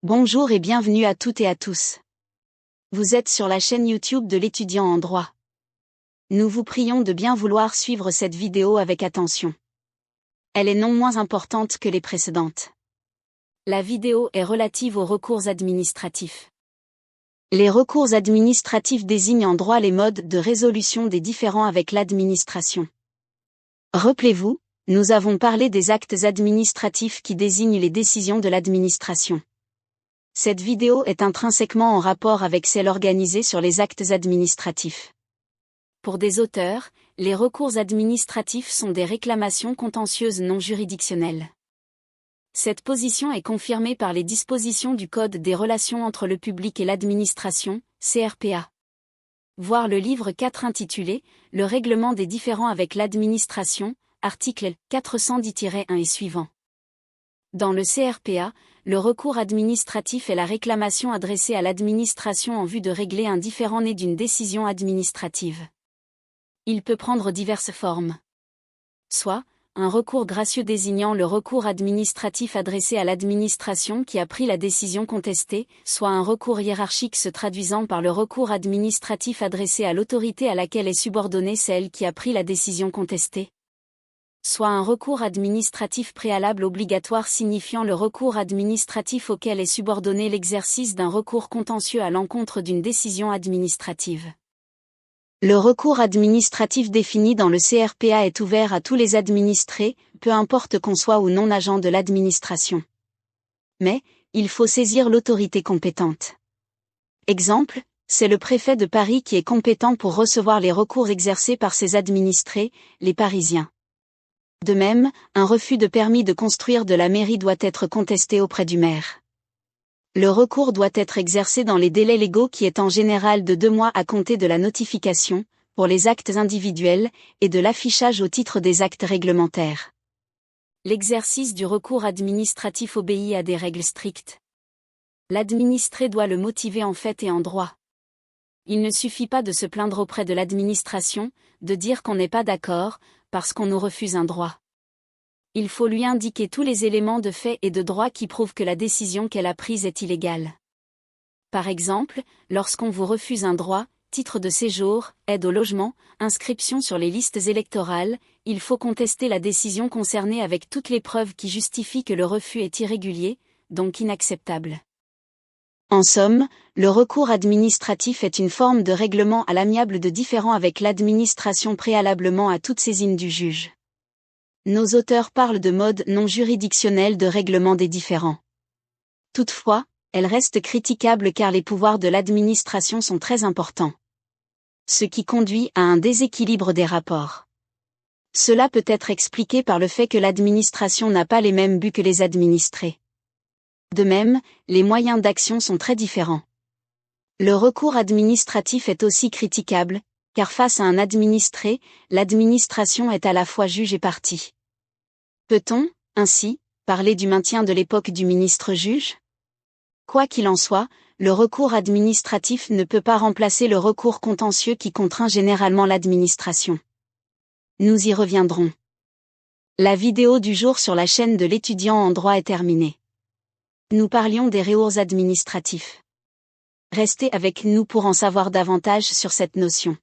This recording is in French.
Bonjour et bienvenue à toutes et à tous. Vous êtes sur la chaîne YouTube de l'étudiant en droit. Nous vous prions de bien vouloir suivre cette vidéo avec attention. Elle est non moins importante que les précédentes. La vidéo est relative aux recours administratifs. Les recours administratifs désignent en droit les modes de résolution des différends avec l'administration. Rappelez-vous, nous avons parlé des actes administratifs qui désignent les décisions de l'administration. Cette vidéo est intrinsèquement en rapport avec celle organisée sur les actes administratifs. Pour des auteurs, les recours administratifs sont des réclamations contentieuses non juridictionnelles. Cette position est confirmée par les dispositions du Code des relations entre le public et l'administration, CRPA. Voir le livre 4 intitulé « Le règlement des différends avec l'administration », article 410-1 et suivant. Dans le CRPA, le recours administratif est la réclamation adressée à l'administration en vue de régler un différend né d'une décision administrative. Il peut prendre diverses formes. Soit, un recours gracieux désignant le recours administratif adressé à l'administration qui a pris la décision contestée, soit un recours hiérarchique se traduisant par le recours administratif adressé à l'autorité à laquelle est subordonnée celle qui a pris la décision contestée. Soit un recours administratif préalable obligatoire signifiant le recours administratif auquel est subordonné l'exercice d'un recours contentieux à l'encontre d'une décision administrative. Le recours administratif défini dans le CRPA est ouvert à tous les administrés, peu importe qu'on soit ou non agent de l'administration. Mais, il faut saisir l'autorité compétente. Exemple, c'est le préfet de Paris qui est compétent pour recevoir les recours exercés par ses administrés, les Parisiens. De même, un refus de permis de construire de la mairie doit être contesté auprès du maire. Le recours doit être exercé dans les délais légaux qui est en général de 2 mois à compter de la notification, pour les actes individuels, et de l'affichage au titre des actes réglementaires. L'exercice du recours administratif obéit à des règles strictes. L'administré doit le motiver en fait et en droit. Il ne suffit pas de se plaindre auprès de l'administration, de dire qu'on n'est pas d'accord, parce qu'on nous refuse un droit. Il faut lui indiquer tous les éléments de fait et de droit qui prouvent que la décision qu'elle a prise est illégale. Par exemple, lorsqu'on vous refuse un droit, titre de séjour, aide au logement, inscription sur les listes électorales, il faut contester la décision concernée avec toutes les preuves qui justifient que le refus est irrégulier, donc inacceptable. En somme, le recours administratif est une forme de règlement à l'amiable de différends avec l'administration préalablement à toute saisine du juge. Nos auteurs parlent de mode non juridictionnel de règlement des différends. Toutefois, elle reste critiquable car les pouvoirs de l'administration sont très importants. Ce qui conduit à un déséquilibre des rapports. Cela peut être expliqué par le fait que l'administration n'a pas les mêmes buts que les administrés. De même, les moyens d'action sont très différents. Le recours administratif est aussi critiquable, car face à un administré, l'administration est à la fois juge et partie. Peut-on, ainsi, parler du maintien de l'époque du ministre-juge ? Quoi qu'il en soit, le recours administratif ne peut pas remplacer le recours contentieux qui contraint généralement l'administration. Nous y reviendrons. La vidéo du jour sur la chaîne de l'étudiant en droit est terminée. Nous parlions des recours administratifs. Restez avec nous pour en savoir davantage sur cette notion.